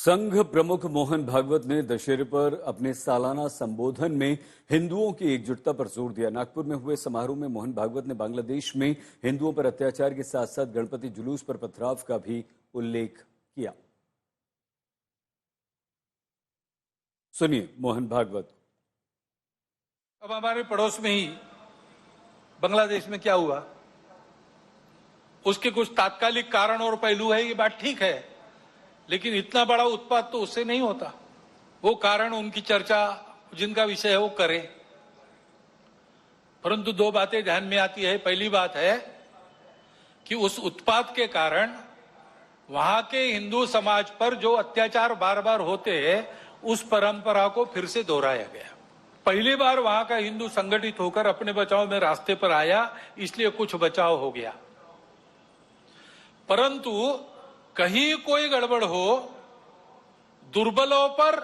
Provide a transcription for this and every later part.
संघ प्रमुख मोहन भागवत ने दशहरे पर अपने सालाना संबोधन में हिंदुओं की एकजुटता पर जोर दिया। नागपुर में हुए समारोह में मोहन भागवत ने बांग्लादेश में हिंदुओं पर अत्याचार के साथ साथ गणपति जुलूस पर पथराव का भी उल्लेख किया। सुनिए मोहन भागवत। अब हमारे पड़ोस में ही बांग्लादेश में क्या हुआ, उसके कुछ तात्कालिक कारण और पहलू है, ये बात ठीक है, लेकिन इतना बड़ा उत्पात तो उससे नहीं होता। वो कारण उनकी चर्चा जिनका विषय है वो करें, परंतु दो बातें ध्यान में आती है। पहली बात है कि उस उत्पात के कारण वहां के हिंदू समाज पर जो अत्याचार बार बार होते हैं, उस परंपरा को फिर से दोहराया गया। पहली बार वहां का हिंदू संगठित होकर अपने बचाव में रास्ते पर आया, इसलिए कुछ बचाव हो गया, परंतु कहीं कोई गड़बड़ हो, दुर्बलों पर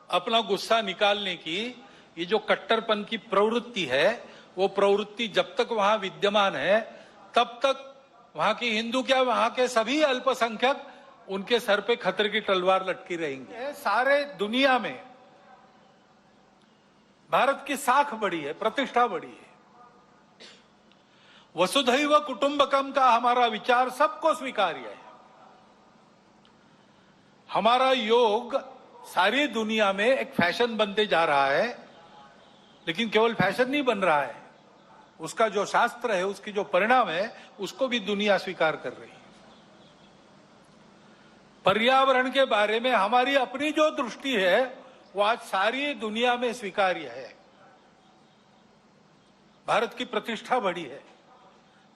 अपना गुस्सा निकालने की ये जो कट्टरपन की प्रवृत्ति है, वो प्रवृत्ति जब तक वहां विद्यमान है तब तक वहां की हिंदू क्या, वहां के सभी अल्पसंख्यक उनके सर पे खतरे की तलवार लटकी रहेंगी। सारे दुनिया में भारत की साख बढ़ी है, प्रतिष्ठा बढ़ी है। वसुधैव कुटुंबकम का हमारा विचार सबको स्वीकार्य है। हमारा योग सारी दुनिया में एक फैशन बनते जा रहा है, लेकिन केवल फैशन नहीं बन रहा है, उसका जो शास्त्र है, उसकी जो परिणाम है, उसको भी दुनिया स्वीकार कर रही है। पर्यावरण के बारे में हमारी अपनी जो दृष्टि है, वो आज सारी दुनिया में स्वीकार्य है। भारत की प्रतिष्ठा बढ़ी है,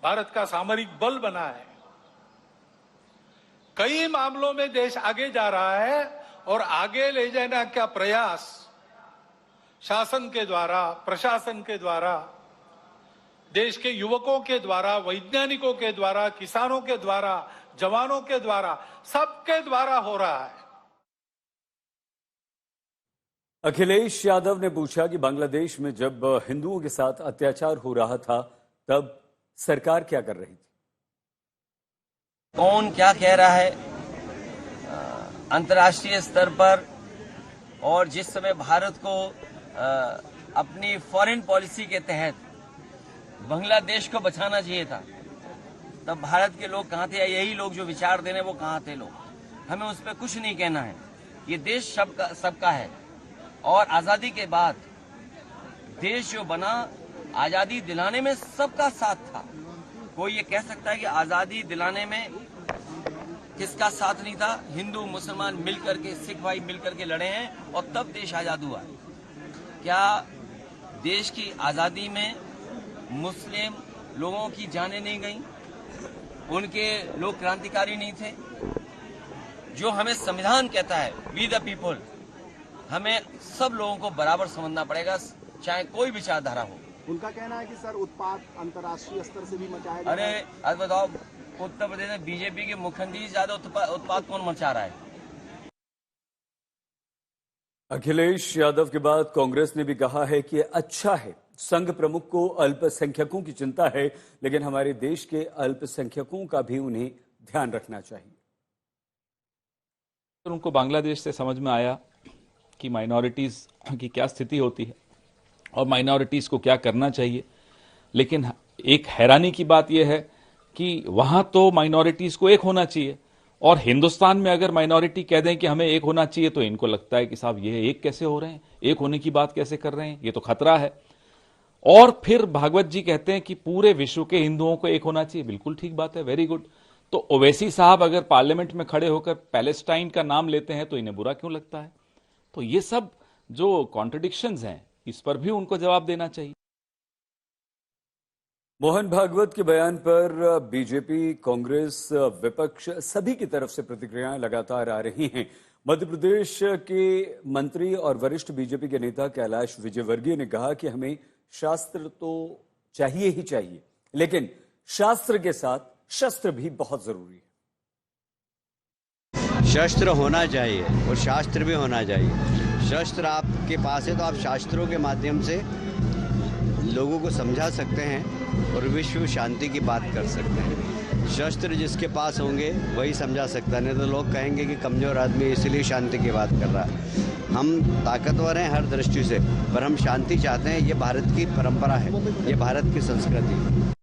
भारत का सामरिक बल बना है, कई मामलों में देश आगे जा रहा है, और आगे ले जाने का प्रयास शासन के द्वारा, प्रशासन के द्वारा, देश के युवकों के द्वारा, वैज्ञानिकों के द्वारा, किसानों के द्वारा, जवानों के द्वारा, सबके द्वारा हो रहा है। अखिलेश यादव ने पूछा कि बांग्लादेश में जब हिंदुओं के साथ अत्याचार हो रहा था, तब सरकार क्या कर रही थी? कौन क्या कह रहा है अंतर्राष्ट्रीय स्तर पर, और जिस समय भारत को अपनी फॉरेन पॉलिसी के तहत बांग्लादेश को बचाना चाहिए था, तब भारत के लोग कहाँ थे, या यही लोग जो विचार देने वो कहाँ थे लोग? हमें उस पर कुछ नहीं कहना है। ये देश सबका है, और आजादी के बाद देश जो बना, आजादी दिलाने में सबका साथ था। कोई ये कह सकता है कि आजादी दिलाने में किसका साथ नहीं था? हिंदू मुसलमान मिलकर के, सिख भाई मिलकर के लड़े हैं, और तब देश आजाद हुआ। क्या देश की आजादी में मुस्लिम लोगों की जानें नहीं गई? उनके लोग क्रांतिकारी नहीं थे? जो हमें संविधान कहता है, वी द पीपल, हमें सब लोगों को बराबर समझना पड़ेगा, चाहे कोई विचारधारा हो। उनका कहना है कि सर उत्पात अंतर्राष्ट्रीय स्तर से भी मचाया जा रहा है। अरे आज बताओ, उत्तर प्रदेश में बीजेपी के मुख्यमंत्री से ज्यादा उत्पात कौन मचा रहा है? अखिलेश यादव के बाद कांग्रेस ने भी कहा है कि अच्छा है, संघ प्रमुख को अल्पसंख्यकों की चिंता है, लेकिन हमारे देश के अल्पसंख्यकों का भी उन्हें ध्यान रखना चाहिए। उनको बांग्लादेश से समझ में आया कि माइनॉरिटीज की क्या स्थिति होती है और माइनॉरिटीज को क्या करना चाहिए। लेकिन एक हैरानी की बात यह है कि वहां तो माइनॉरिटीज को एक होना चाहिए, और हिंदुस्तान में अगर माइनॉरिटी कह दें कि हमें एक होना चाहिए, तो इनको लगता है कि साहब ये एक कैसे हो रहे हैं, एक होने की बात कैसे कर रहे हैं, ये तो खतरा है। और फिर भागवत जी कहते हैं कि पूरे विश्व के हिंदुओं को एक होना चाहिए। बिल्कुल ठीक बात है, वेरी गुड। तो ओवैसी साहब अगर पार्लियामेंट में खड़े होकर पैलेस्टाइन का नाम लेते हैं, तो इन्हें बुरा क्यों लगता है? तो ये सब जो कॉन्ट्रडिक्शंस हैं, इस पर भी उनको जवाब देना चाहिए। मोहन भागवत के बयान पर बीजेपी, कांग्रेस, विपक्ष सभी की तरफ से प्रतिक्रियाएं लगातार आ रही हैं। मध्य प्रदेश के मंत्री और वरिष्ठ बीजेपी के नेता कैलाश विजयवर्गीय ने कहा कि हमें शास्त्र तो चाहिए ही चाहिए, लेकिन शास्त्र के साथ शस्त्र भी बहुत जरूरी है। शस्त्र होना चाहिए और शास्त्र भी होना चाहिए। शस्त्र आपके पास है तो आप शास्त्रों के माध्यम से लोगों को समझा सकते हैं और विश्व शांति की बात कर सकते हैं। शस्त्र जिसके पास होंगे वही समझा सकता है, नहीं तो लोग कहेंगे कि कमज़ोर आदमी इसलिए शांति की बात कर रहा है। हम ताकतवर हैं हर दृष्टि से, पर हम शांति चाहते हैं। ये भारत की परंपरा है, ये भारत की संस्कृति है।